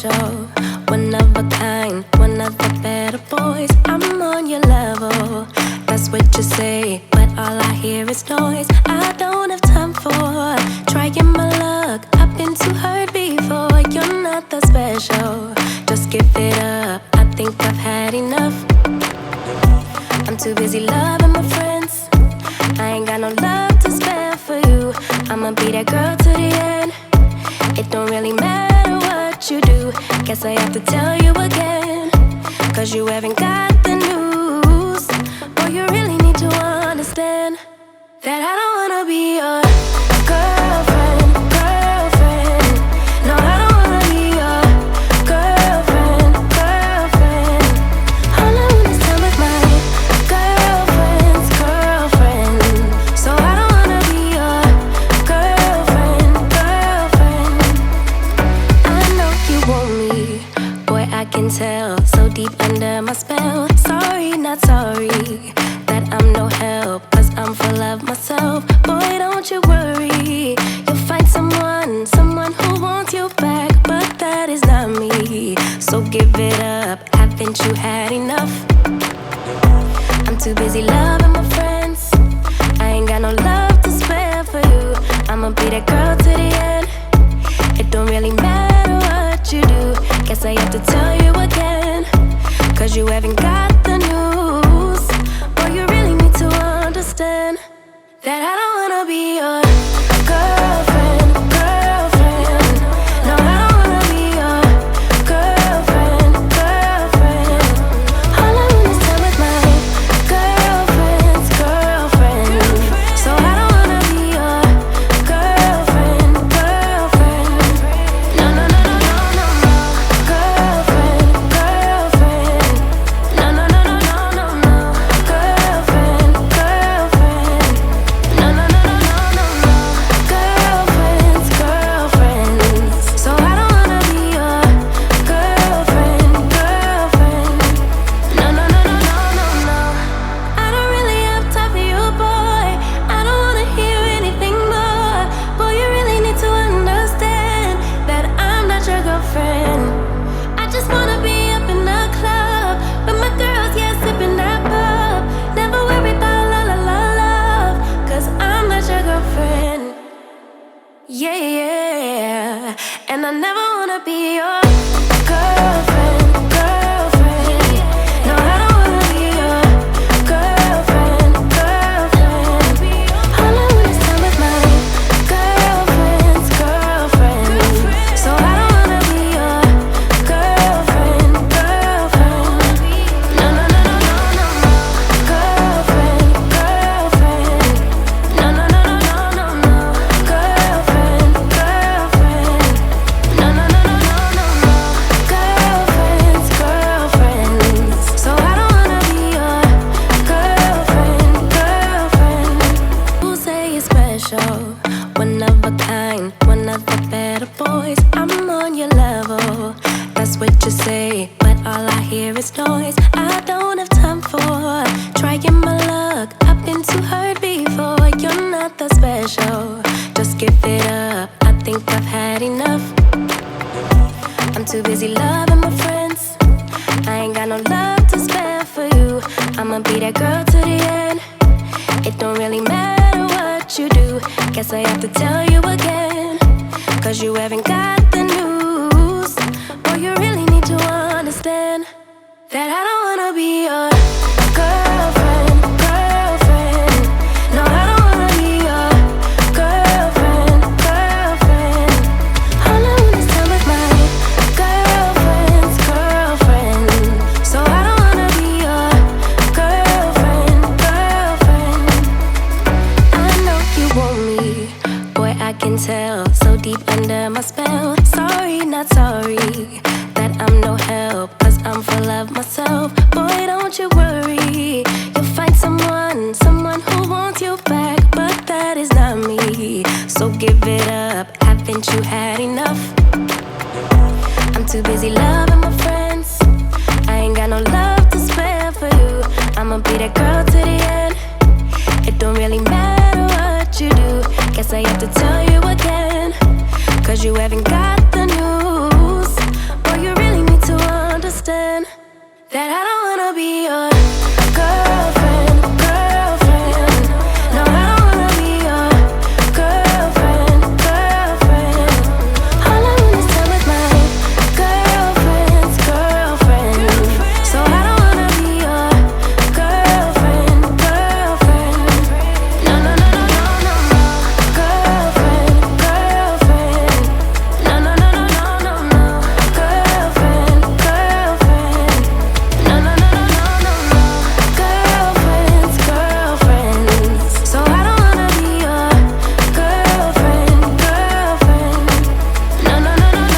special, one of a kind, one of the better boys. I'm on your level, that's what you say, but all I hear is noise. I don't have time for trying my luck. I've been too hurt before. You're not that special, just give it up. I think I've had enough. I'm too busy loving my friends. I ain't got no love to spare for you. I'ma be that girl to the end. It don't really matter what you do. Guess I have to tell you again, 'cause you haven't got the news. Boy, you really need to understand that I don't wanna be your girlfriend, girlfriend. No, I don't wanna be your girlfriend, girlfriend. All I wanna spend with my girlfriend's girlfriend. So I don't wanna be your girlfriend, girlfriend. I know you want me, boy, I can tell. So deep under my spell. Sorry, not sorry that I'm no help, 'cause I'm full of myself. Boy, don't you worry, you'll find someone who wants you back, but that is not me. So give it up, haven't you had enough? I'm too busy loving my friends. I ain't got no love to spare for you. I'ma be that girl to the end. It don't really matter what you do. Guess I have to tell you again, 'cause you haven't got the news. Boy, you really need to understand that I don't wanna be your girlfriend, girlfriend. No, I don't wanna be your girlfriend, girlfriend. All I wanna spend with my girlfriend's girlfriend. So I don't wanna be your girlfriend, girlfriend. No, no, no, no, no, no, no. Girlfriend, girlfriend. No, no, no, no, no, no, no. Girlfriend, girlfriend. No, no, no, no, no, no, no. Girlfriends, girlfriends. So I don't wanna be your girlfriend, girlfriend. No, no, no, no, no, no, no. I don't really have time for you, boy. I don't wanna hear anything more. Boy, you really need to understand that I'm not your girlfriend. I just wanna be up in the club with my girls, yeah, sipping that pub. Never worry about la la la love, 'cause I'm not your girlfriend. Yeah, yeah. And I never wanna be your girlfriend, girlfriend. No, I don't wanna be your girlfriend, girlfriend. All I wanna spend with my girlfriend's girlfriend. So I don't wanna be your girlfriend, girlfriend. No, no, no, no, no, no, no. Girlfriend, girlfriend. No, no, no, no, no, no, no. Girlfriend, girlfriend. No, no, no, no, no, no, no. Girlfriends, girlfriends. So I don't wanna be your girlfriend, girlfriend. Who say you're special, one of a kind, one of the better boys. I'm on your level, that's what you say, but all I hear is noise. I don't have time for trying my luck. I've been too hurt before. You're not that special, just give it up. I think I've had enough. I'm too busy loving my friends. I ain't got no love to spare for you. I'ma be that girl to the end. It don't really matter what you do. Guess I have to tell you again, 'cause you haven't got the news. Boy, you really need to understand that I don't wanna be your girlfriend, girlfriend. No, I don't wanna be your girlfriend, girlfriend. All I wanna spend with my girlfriend's girlfriend. So I don't wanna be your girlfriend, girlfriend. I know you want me, boy, I can tell. So deep under my spell. Sorry, not sorry that I'm no help, 'cause I'm full of myself. Boy, don't you worry, you'll find someone who wants you back, but that is not me. So give it up, haven't you had enough? I'm too busy loving my friends. I ain't got no love to spare for you. I'ma be that girl to the end. It don't really matter what you do. Guess I have to tell you again, 'cause you haven't got